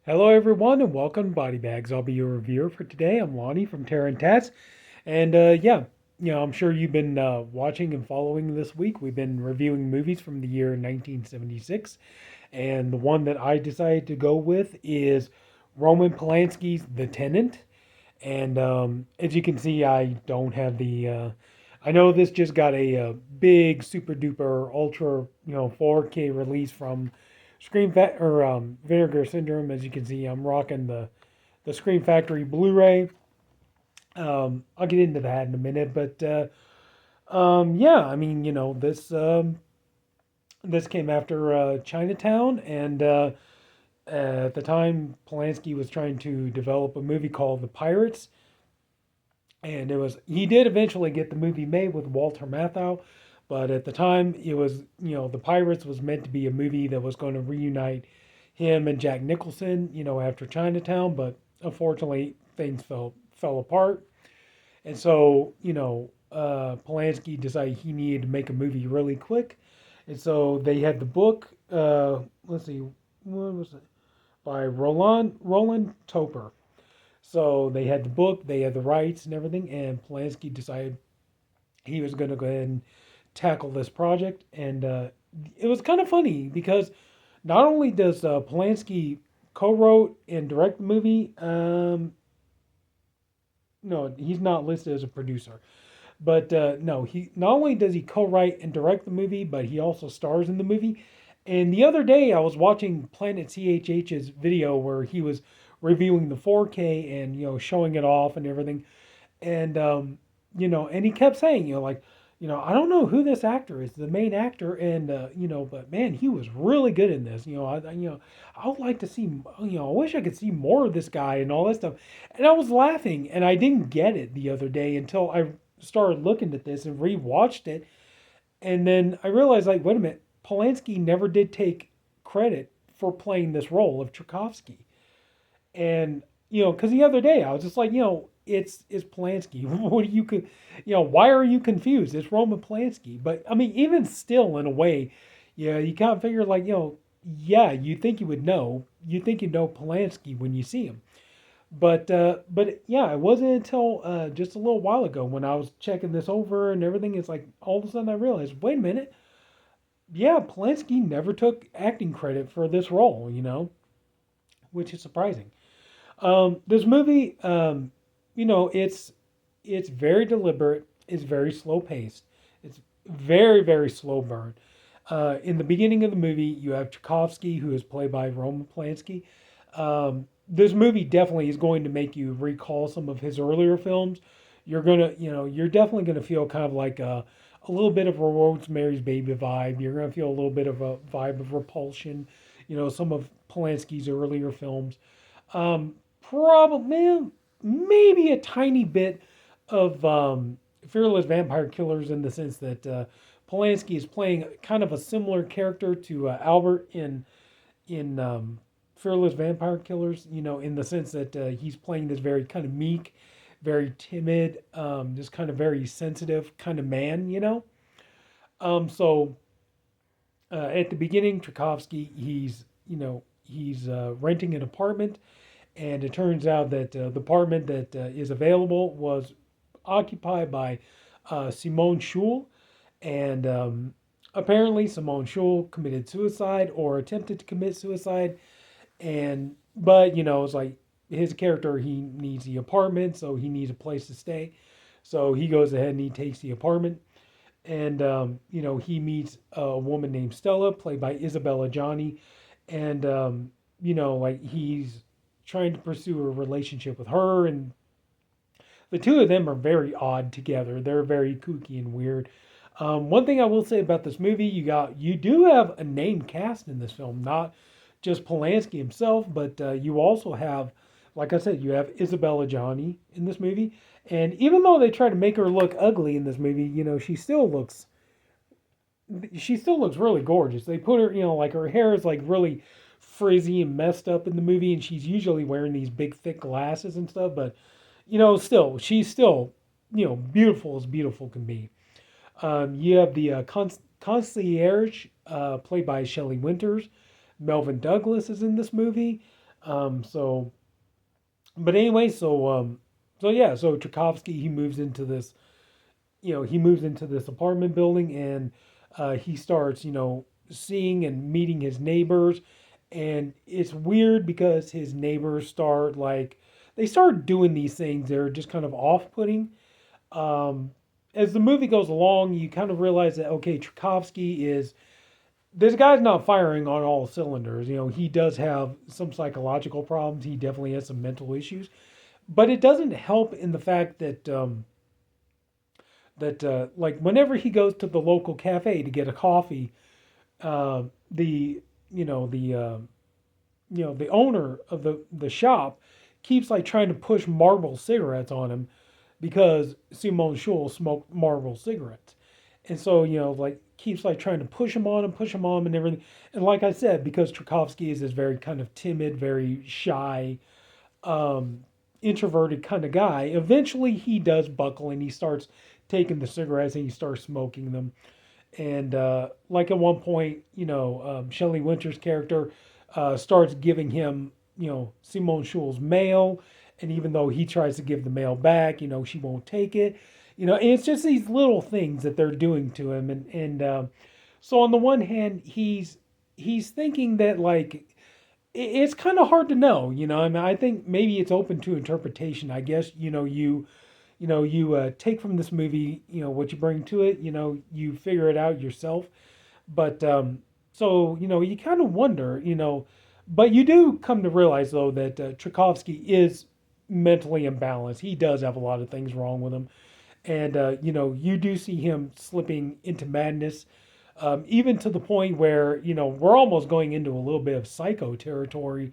Hello, everyone, and welcome to Body Bags. I'll be your reviewer for today. I'm Lonnie from Tats, and I'm sure you've been watching and following this week. We've been reviewing movies from the year 1976, and the one that I decided to go with is Roman Polanski's The Tenant. And as you can see, I don't have the. I know this just got a big, super duper, ultra, 4K release from Vinegar Syndrome. As you can see, I'm rocking the Scream Factory Blu-ray. I'll get into that in a minute, but yeah, I mean, this came after Chinatown, and at the time, Polanski was trying to develop a movie called The Pirates, and he did eventually get the movie made with Walter Matthau, but at the time it was The Pirates was meant to be a movie that was going to reunite him and Jack Nicholson after Chinatown, but unfortunately things fell apart, and so Polanski decided he needed to make a movie really quick, and so they had the book. Let's see, what was it, by Roland Topor. So they had the book, they had the rights and everything, and Polanski decided he was going to go ahead and tackle this project. And it was kind of funny because not only does Polanski co-wrote and direct the movie, no, he's not listed as a producer, but no, he not only does he co-write and direct the movie, but he also stars in the movie. And the other day, I was watching Planet CHH's video where he was reviewing the 4K and showing it off and everything. And and he kept saying, I don't know who this actor is, the main actor, and but man, he was really good in this. I would like to see, I wish I could see more of this guy and all that stuff. And I was laughing, and I didn't get it the other day until I started looking at this and rewatched it, and then I realized, like, wait a minute, Polanski never did take credit for playing this role of Tchaikovsky. And because the other day I was just like, it's Polanski. What do you could, why are you confused? It's Roman Polanski. But I mean, even still, in a way, yeah, you kind of figure like, yeah, you think you would know, you think you know Polanski when you see him. But yeah, it wasn't until just a little while ago when I was checking this over and everything. It's like all of a sudden I realized, wait a minute, yeah, Polanski never took acting credit for this role, which is surprising. This movie, it's very deliberate. It's very slow paced. It's very very slow burn. In the beginning of the movie, you have Tchaikovsky, who is played by Roman Polanski. This movie definitely is going to make you recall some of his earlier films. You're definitely gonna feel kind of like a little bit of a Rosemary's Baby vibe. You're gonna feel a little bit of a vibe of Repulsion. Some of Polanski's earlier films. Probably maybe a tiny bit of Fearless Vampire Killers in the sense that Polanski is playing kind of a similar character to Albert in Fearless Vampire Killers. In the sense that he's playing this very kind of meek, very timid, just kind of very sensitive kind of man. So at the beginning, Tchaikovsky, he's renting an apartment, and it turns out that the apartment that is available was occupied by Simone Schul, and apparently Simone Schul committed suicide or attempted to commit suicide, and but it's like his character, he needs the apartment, so he needs a place to stay, so he goes ahead and he takes the apartment, and he meets a woman named Stella, played by Isabelle Adjani, and like he's trying to pursue a relationship with her, and the two of them are very odd together. They're very kooky and weird. One thing I will say about this movie, you do have a named cast in this film, not just Polanski himself, but you also have, like I said, you have Isabelle Adjani in this movie, and even though they try to make her look ugly in this movie, she still looks really gorgeous. They put her, like her hair is like really frizzy and messed up in the movie, and she's usually wearing these big thick glasses and stuff. But still, she's still, beautiful as beautiful can be. You have the concierge, played by Shelley Winters. Melvin Douglas is in this movie. So, but anyway, so yeah, so Tchaikovsky he moves into this, he moves into this apartment building, and he starts, seeing and meeting his neighbors, and it's weird because his neighbors start like they start doing these things that are just kind of off-putting. Um, as the movie goes along, you kind of realize that okay, Tchaikovsky is this guy's not firing on all cylinders. He does have some psychological problems. He definitely has some mental issues, but it doesn't help in the fact that like whenever he goes to the local cafe to get a coffee, the you know the owner of the shop keeps like trying to push Marlboro cigarettes on him because Simone Schul smoked Marlboro cigarettes. And so, like keeps like trying to push him on and everything. And like I said, because Tchaikovsky is this very kind of timid, very shy, um, introverted kind of guy, eventually he does buckle and he starts taking the cigarettes and he starts smoking them. And like at one point, Shelley Winter's character starts giving him, Simone Schul's mail, and even though he tries to give the mail back, she won't take it. And it's just these little things that they're doing to him, and so on the one hand, he's thinking that like it's kind of hard to know. I mean, I think maybe it's open to interpretation. I guess you take from this movie, what you bring to it. You figure it out yourself. But so you kind of wonder, but you do come to realize though that Tchaikovsky is mentally imbalanced. He does have a lot of things wrong with him, and you do see him slipping into madness, even to the point where we're almost going into a little bit of psycho territory.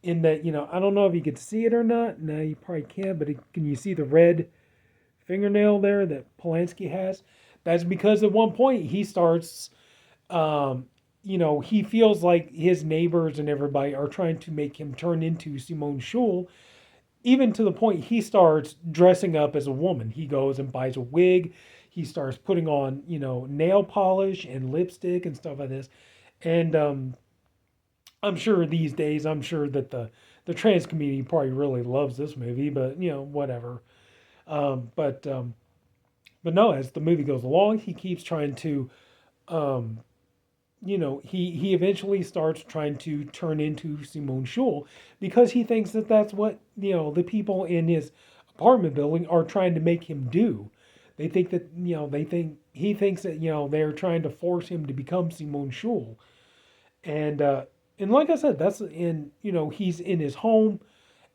In that I don't know if you could see it or not. No, you probably can't. But can you see the red fingernail there that Polanski has? That's because at one point he starts, he feels like his neighbors and everybody are trying to make him turn into Simone Schul, even to the point he starts dressing up as a woman. He goes and buys a wig. He starts putting on, nail polish and lipstick and stuff like this. And I'm sure these days, I'm sure that the trans community probably really loves this movie, but whatever. Um, but um, but no, as the movie goes along, he keeps trying to, um, he eventually starts trying to turn into Simone Schul because he thinks that that's what the people in his apartment building are trying to make him do. They think that they think he thinks that they're trying to force him to become Simone Schul, and like I said, that's in he's in his home,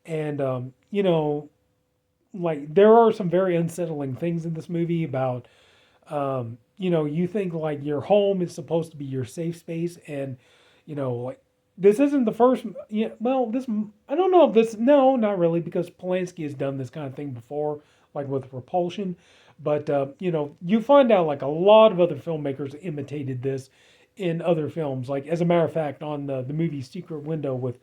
and like there are some very unsettling things in this movie about you think like your home is supposed to be your safe space, and like this isn't the first. Yeah, well, this I don't know if this. No, not really, because Polanski has done this kind of thing before, like with Repulsion. But you find out like a lot of other filmmakers imitated this in other films. Like as a matter of fact, on the movie Secret Window with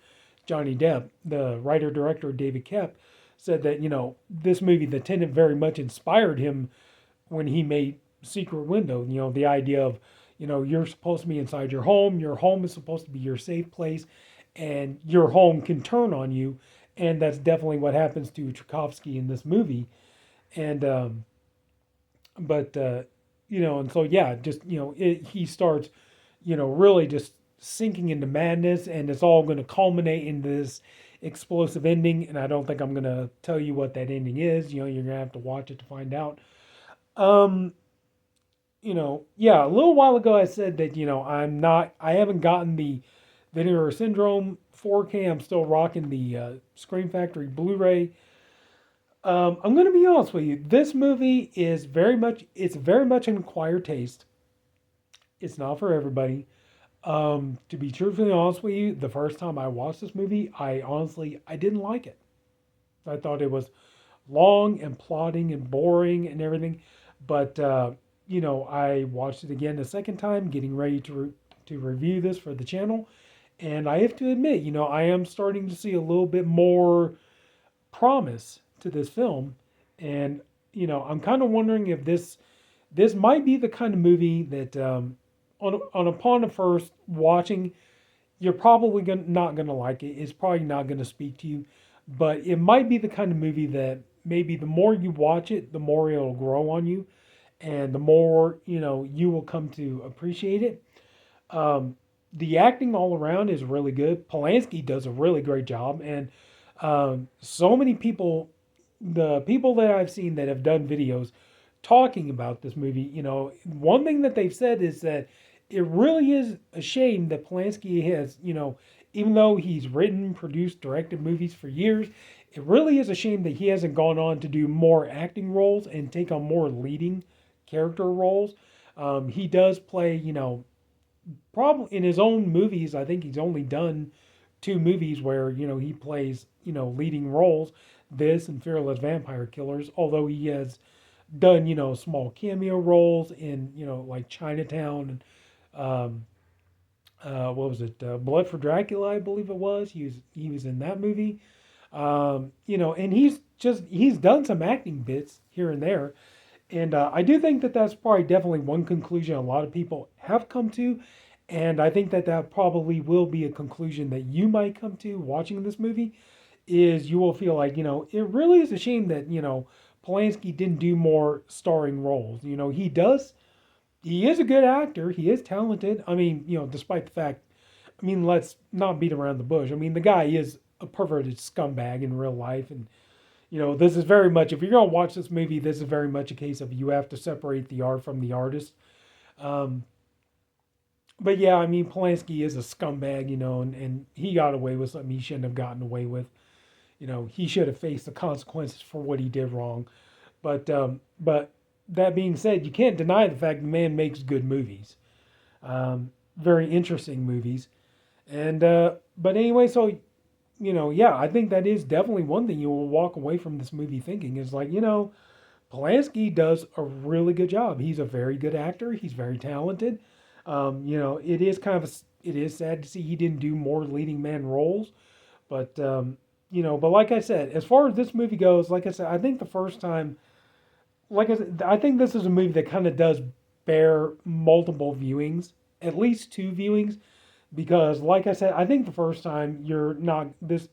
Johnny Depp, the writer director David Koepp said that this movie, The Tenant, very much inspired him when he made Secret Window. The idea of you're supposed to be inside your home. Your home is supposed to be your safe place, and your home can turn on you, and that's definitely what happens to Tchaikovsky in this movie. And but and so yeah, just he starts really just sinking into madness, and it's all going to culminate in this explosive ending. And I don't think I'm going to tell you what that ending is. You're going to have to watch it to find out. Um, yeah, a little while ago I said that, I haven't gotten the Vinegar Syndrome 4K. I'm still rocking the Scream Factory Blu-ray. I'm going to be honest with you. This movie is it's very much an acquired taste. It's not for everybody. To be truthfully honest with you, the first time I watched this movie, I didn't like it. I thought it was long and plodding and boring and everything. But I watched it again a second time, getting ready to review this for the channel, and I have to admit, I am starting to see a little bit more promise to this film, and I'm kind of wondering if this might be the kind of movie that on upon a first watching, you're probably not gonna like it. It's probably not gonna speak to you, but it might be the kind of movie that maybe the more you watch it, the more it'll grow on you, and the more you will come to appreciate it. Um, the acting all around is really good. Polanski does a really great job, and so many people, the people that I've seen that have done videos talking about this movie, one thing that they've said is that it really is a shame that Polanski has, even though he's written, produced, directed movies for years, it really is a shame that he hasn't gone on to do more acting roles and take on more leading character roles. He does play, probably in his own movies. I think he's only done two movies where he plays leading roles. This and Fearless Vampire Killers. Although he has done small cameo roles in like Chinatown and what was it? Blood for Dracula, I believe it was. He was in that movie. And he's done some acting bits here and there. And I do think that that's probably definitely one conclusion a lot of people have come to. And I think that that probably will be a conclusion that you might come to watching this movie is you will feel like, it really is a shame that, Polanski didn't do more starring roles. He is a good actor. He is talented. I mean, despite the fact, I mean, let's not beat around the bush. I mean, the guy is a perverted scumbag in real life. And, this is very much, if you're going to watch this movie, this is very much a case of you have to separate the art from the artist. Um, but yeah, I mean, Polanski is a scumbag, and he got away with something he shouldn't have gotten away with. He should have faced the consequences for what he did wrong. But that being said, you can't deny the fact the man makes good movies, very interesting movies, and but anyway, so yeah, I think that is definitely one thing you will walk away from this movie thinking is like, Polanski does a really good job. He's a very good actor. He's very talented. It is it is sad to see he didn't do more leading man roles, but but like I said, as far as this movie goes, like I said, I think the first time, like I said, I think this is a movie that kind of does bear multiple viewings, at least two viewings, because like I said, I think the first time you're not this,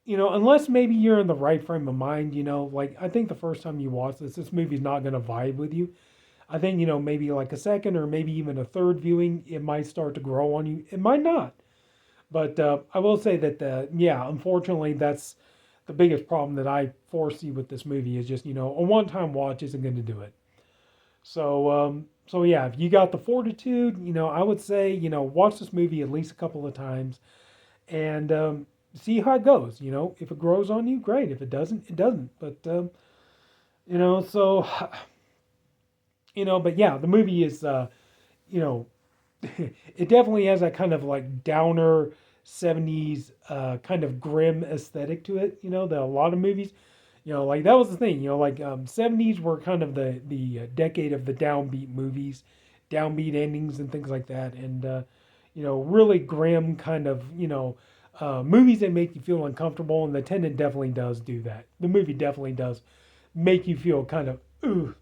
unless maybe you're in the right frame of mind, like I think the first time you watch this movie's not going to vibe with you. I think, maybe like a second or maybe even a third viewing, it might start to grow on you. It might not. But I will say that, yeah, unfortunately, that's the biggest problem that I foresee with this movie is just, a one-time watch isn't going to do it. So yeah, if you got the fortitude, I would say, watch this movie at least a couple of times and see how it goes. If it grows on you, great. If it doesn't, it doesn't. But, so, but yeah, the movie is, it definitely has that kind of like downer 70s kind of grim aesthetic to it, that a lot of movies, like that was the thing, 70s were kind of the decade of the downbeat movies, downbeat endings and things like that. And, really grim kind of, movies that make you feel uncomfortable. And The Tenant definitely does do that. The movie definitely does make you feel kind of,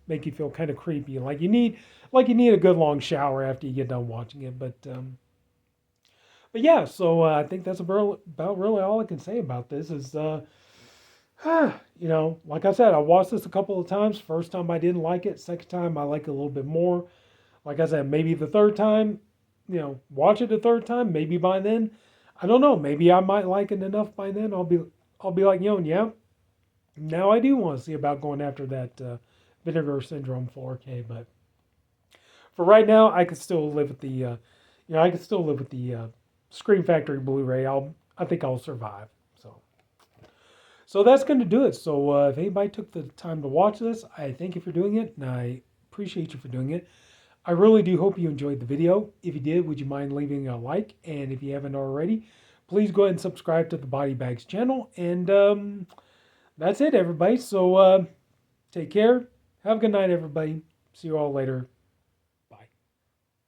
make you feel kind of creepy. Like you need a good long shower after you get done watching it. But yeah, so I think that's about really all I can say about this is, like I said, I watched this a couple of times. First time I didn't like it. Second time I like it a little bit more. Like I said, maybe the third time, watch it the third time. Maybe by then, I don't know. Maybe I might like it enough by then. I'll be like, yeah, now I do want to see about going after that Vinegar Syndrome 4K. But for right now, I could still live with the, I could still live with the Scream Factory Blu-ray. I think I'll survive. So that's going to do it. So if anybody took the time to watch this, I thank you for doing it, and I appreciate you for doing it. I really do hope you enjoyed the video. If you did, would you mind leaving a like? And if you haven't already, please go ahead and subscribe to the Body Bags channel. And that's it, everybody. So take care. Have a good night, everybody. See you all later.